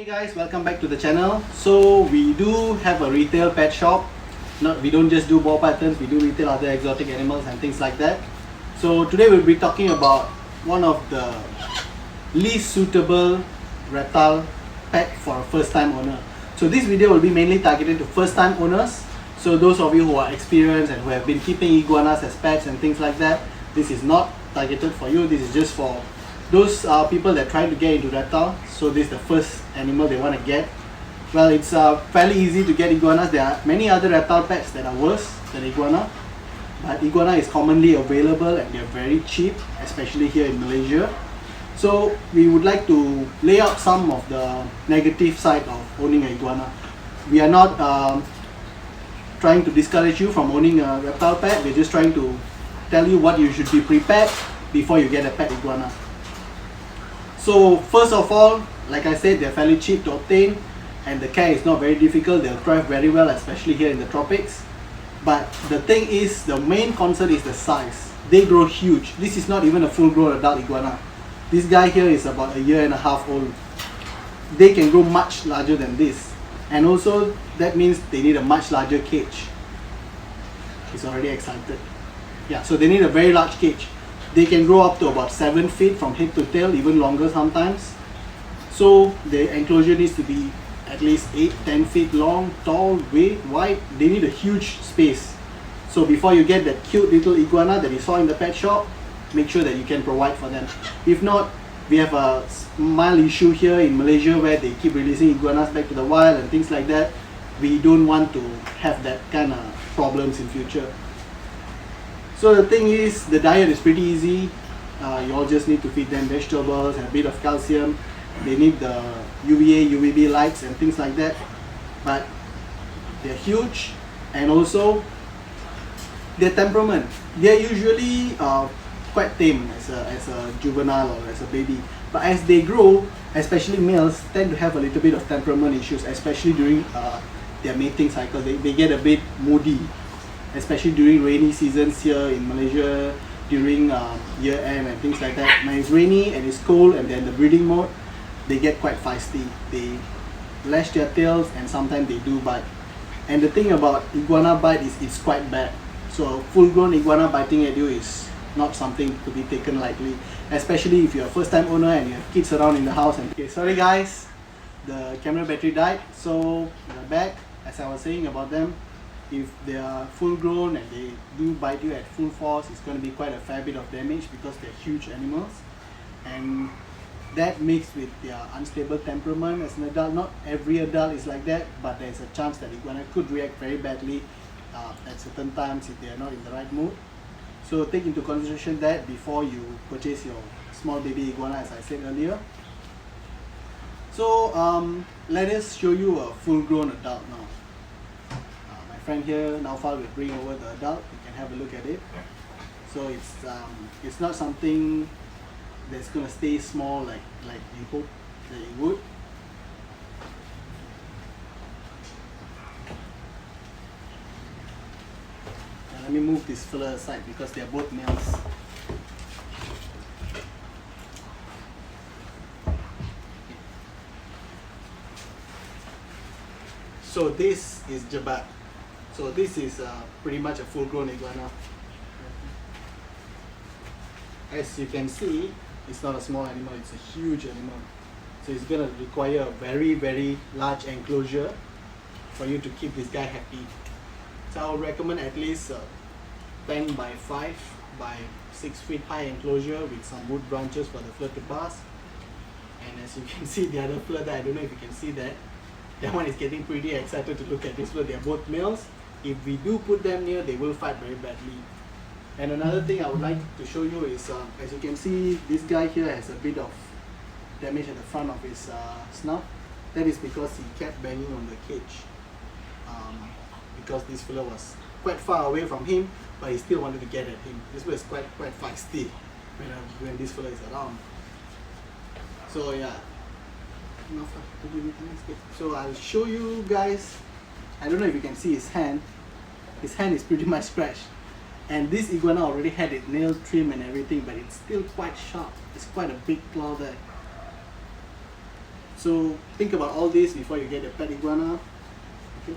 Okay guys, welcome back to the channel. So we do have a retail pet shop. We don't just do ball pythons, we do retail other exotic animals and things like that. So today we'll be talking about one of the least suitable reptile pet for a first time owner. So this video will be mainly targeted to first time owners. So those of you who are experienced and who have been keeping iguanas as pets and things like that, this is not targeted for you. This is just for those people that try to get into reptile. So this is the first animal they want to get. Well, it's fairly easy to get iguanas. There are many other reptile pets that are worse than iguana, but iguana is commonly available and they're very cheap, especially here in Malaysia. So we would like to lay out some of the negative side of owning an iguana. We are not trying to discourage you from owning a reptile pet. We're just trying to tell you what you should be prepared before you get a pet iguana. So first of all, like I said, they're fairly cheap to obtain and the care is not very difficult. They'll thrive very well, especially here in the tropics. But the thing is, the main concern is the size. They grow huge. This is not even a full grown adult iguana. This guy here is about 1.5 years old. They can grow much larger than this. And also that means they need a much larger cage. He's already excited. Yeah, so they need a very large cage. They can grow up to about 7 feet from head to tail, even longer sometimes. So the enclosure needs to be at least 8-10 feet long, tall, wide. They need a huge space. So before you get that cute little iguana that you saw in the pet shop, make sure that you can provide for them. If not, we have a mild issue here in Malaysia where they keep releasing iguanas back to the wild and things like that. We don't want to have that kind of problems in future. So the thing is, the diet is pretty easy. You all just need to feed them vegetables and a bit of calcium. They need the UVA, UVB lights and things like that. But they're huge, and also their temperament. They're usually quite tame as a juvenile or as a baby. But as they grow, especially males, tend to have a little bit of temperament issues, especially during their mating cycle. They get a bit moody, especially during rainy seasons here in Malaysia, during year end and things like that. When it's rainy and it's cold and they're in the breeding mode, they get quite feisty. They lash their tails and sometimes they do bite. And the thing about iguana bite is it's quite bad. So a full grown iguana biting at you is not something to be taken lightly, especially if you're a first time owner and you have kids around in the house. And okay, sorry guys, the camera battery died. So we're back. As I was saying about them, if they are full grown and they do bite you at full force, it's going to be quite a fair bit of damage because they're huge animals. And that mixed with their unstable temperament as an adult. Not every adult is like that, but there's a chance that iguana could react very badly at certain times if they are not in the right mood. So take into consideration that before you purchase your small baby iguana, as I said earlier. So let us show you a full grown adult now. My friend here, Naufal, will bring over the adult. You can have a look at it. So it's not something that's gonna stay small like you hope that it would. Now let me move this fella aside because they are both males. So this is Jabat. So this is pretty much a full grown iguana. As you can see, it's not a small animal, it's a huge animal. So it's going to require a very, very large enclosure for you to keep this guy happy. So I would recommend at least a 10 by 5 by 6 feet high enclosure with some wood branches for the flirt to pass. And as you can see, the other flirt, I don't know if you can see that. That one is getting pretty excited to look at this flirt. They are both males. If we do put them near, they will fight very badly. And another thing I would like to show you is, as you can see, this guy here has a bit of damage at the front of his snout. That is because he kept banging on the cage. Because this fellow was quite far away from him, but he still wanted to get at him. This fellow is quite feisty when this fellow is around. So yeah. So I'll show you guys. I don't know if you can see his hand. His hand is pretty much scratched. And this iguana already had it nail trim and everything, but it's still quite sharp. It's quite a big claw there. So think about all this before you get a pet iguana. Okay.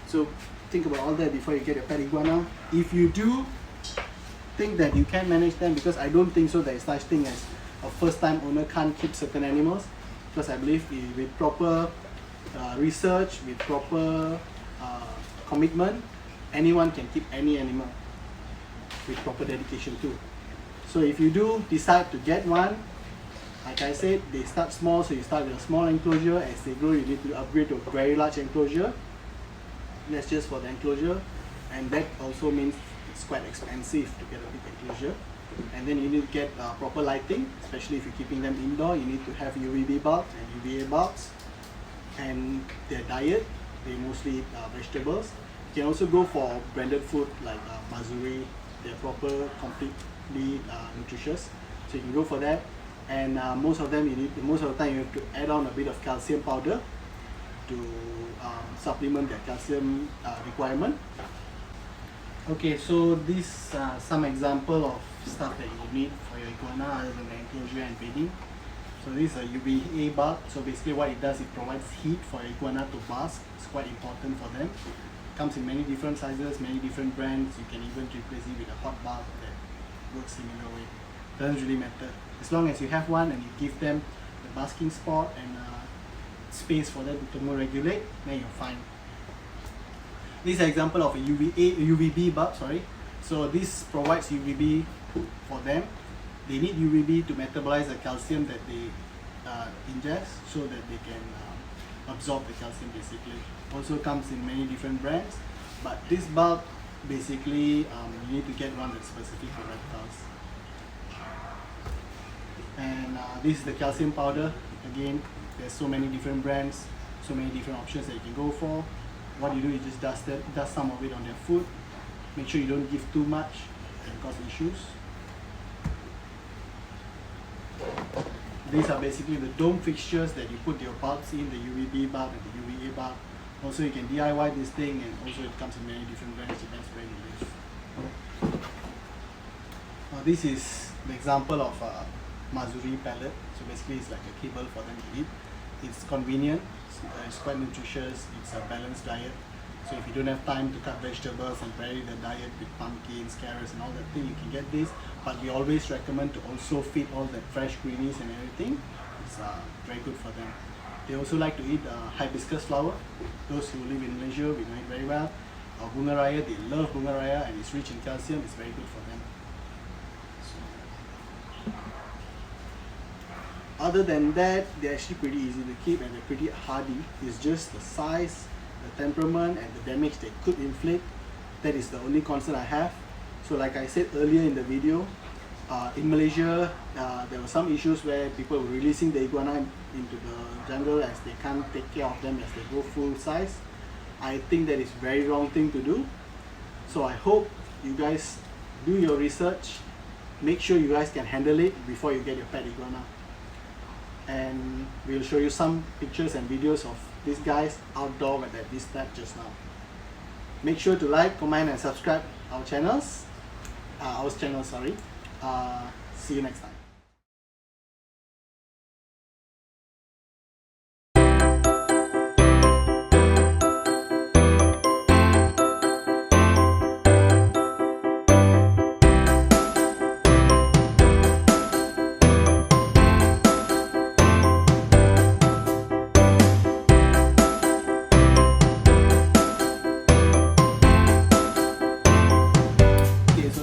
So think about all that before you get a pet iguana. If you do think that you can manage them, because I don't think so there is such thing as a first time owner can't keep certain animals, because I believe with proper research, with proper commitment, anyone can keep any animal with proper dedication too. So if you do decide to get one, like I said, they start small, so you start with a small enclosure. As they grow, you need to upgrade to a very large enclosure. That's just for the enclosure, and that also means it's quite expensive to get a big enclosure. And then you need to get proper lighting, especially if you're keeping them indoor. You need to have UVB bulbs and UVA bulbs. And their diet, they mostly eat vegetables. You can also go for branded food like Mazuri. They're proper, completely nutritious, so you can go for that. And most of the time you have to add on a bit of calcium powder to supplement their calcium requirement. Okay, so this some example of stuff that you need for your iguana other than the enclosure and bedding. So this is a UVA bulb. So basically what it does, it provides heat for your iguana to bask. It's quite important for them. It comes in many different sizes, many different brands. You can even replace it with a hot bulb that works similar way. Doesn't really matter. As long as you have one and you give them the basking spot and space for them to thermoregulate, then you're fine. This is an example of a UVB bulb, sorry. So this provides UVB for them. They need UVB to metabolize the calcium that they ingest, so that they can absorb the calcium basically. Also comes in many different brands, but this bulb basically you need to get one that's specific for reptiles. And this is the calcium powder. Again, there's so many different brands, so many different options that you can go for. What you do is just dust some of it on their food. Make sure you don't give too much and cause issues. These are basically the dome fixtures that you put your bulbs in, the UVB bulb and the UVA bulb. Also you can DIY this thing, and also it comes in many different brands, depends where you live. This is the example of a Mazuri pellet. So basically it's like a kibble for them to eat. It's convenient, it's quite nutritious, it's a balanced diet. So if you don't have time to cut vegetables and vary the diet with pumpkins, carrots and all that thing, you can get this. But we always recommend to also feed all the fresh greenies and everything. It's very good for them. They also like to eat hibiscus flower. Those who live in Malaysia, we know it very well. Bunga raya, they love bunga raya, and it's rich in calcium. It's very good for them. Other than that, they're actually pretty easy to keep and they're pretty hardy. It's just the size, the temperament and the damage they could inflict. That is the only concern I have. So like I said earlier in the video, in Malaysia, there were some issues where people were releasing the iguana into the jungle as they can't take care of them as they grow full size. I think that is a very wrong thing to do. So I hope you guys do your research. Make sure you guys can handle it before you get your pet iguana. And we'll show you some pictures and videos of these guys outdoor at this step just now. Make sure to like, comment and subscribe our channels. See you next time.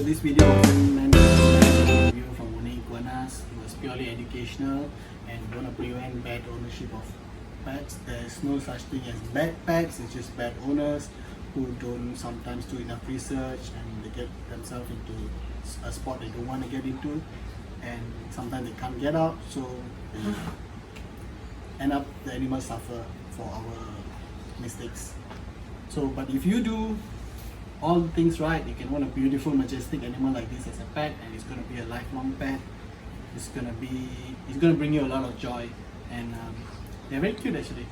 This video wasn't meant to be a review from owning iguanas. It was purely educational and we want to prevent bad ownership of pets. There's no such thing as bad pets, it's just bad owners who don't sometimes do enough research and they get themselves into a spot they don't want to get into, and sometimes they can't get out, so they end up the animals suffer for our mistakes. So, but if you do all things right, you can want a beautiful, majestic animal like this as a pet, and it's going to be a lifelong pet. It's going to bring you a lot of joy, and they're very cute actually.